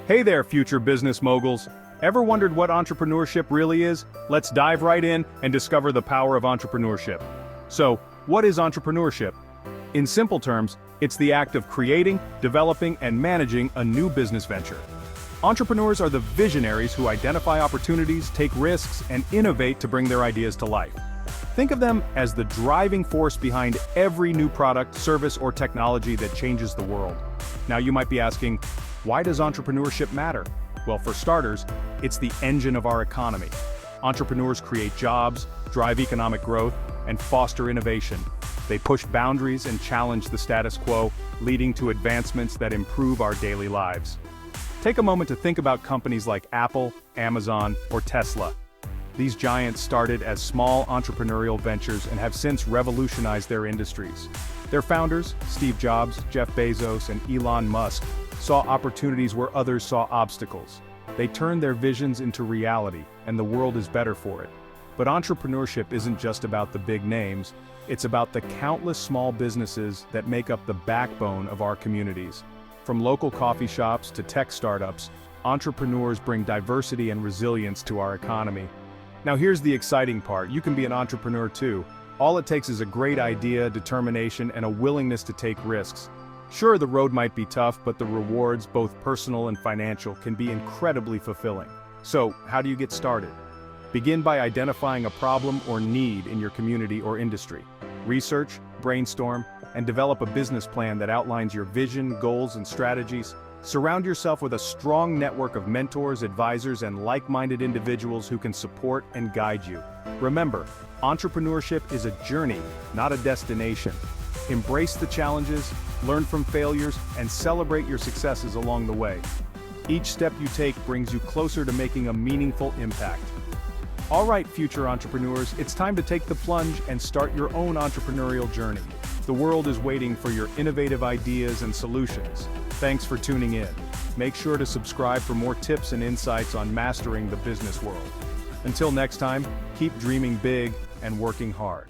Hey there, future business moguls. Ever wondered what entrepreneurship really is? Let's dive right in and discover the power of entrepreneurship. So, what is entrepreneurship? In simple terms, it's the act of creating, developing, and managing a new business venture. Entrepreneurs are the visionaries who identify opportunities, take risks, and innovate to bring their ideas to life. Think of them as the driving force behind every new product, service, or technology that changes the world. Now you might be asking, why does entrepreneurship matter? Well, for starters, it's the engine of our economy. Entrepreneurs create jobs, drive economic growth, and foster innovation. They push boundaries and challenge the status quo, leading to advancements that improve our daily lives. Take a moment to think about companies like Apple, Amazon, or Tesla. These giants started as small entrepreneurial ventures and have since revolutionized their industries. Their founders, Steve Jobs, Jeff Bezos, and Elon Musk, saw opportunities where others saw obstacles. They turned their visions into reality, and the world is better for it. But entrepreneurship isn't just about the big names, it's about the countless small businesses that make up the backbone of our communities. From local coffee shops to tech startups, entrepreneurs bring diversity and resilience to our economy. Now here's the exciting part, you can be an entrepreneur too. All it takes is a great idea, determination, and a willingness to take risks. Sure, the road might be tough, but the rewards, both personal and financial, can be incredibly fulfilling. So, how do you get started? Begin by identifying a problem or need in your community or industry. Research, brainstorm, and develop a business plan that outlines your vision, goals, and strategies. Surround yourself with a strong network of mentors, advisors, and like-minded individuals who can support and guide you. Remember, entrepreneurship is a journey, not a destination. Embrace the challenges, learn from failures, and celebrate your successes along the way. Each step you take brings you closer to making a meaningful impact. All right, future entrepreneurs, it's time to take the plunge and start your own entrepreneurial journey. The world is waiting for your innovative ideas and solutions. Thanks for tuning in. Make sure to subscribe for more tips and insights on mastering the business world. Until next time, keep dreaming big and working hard.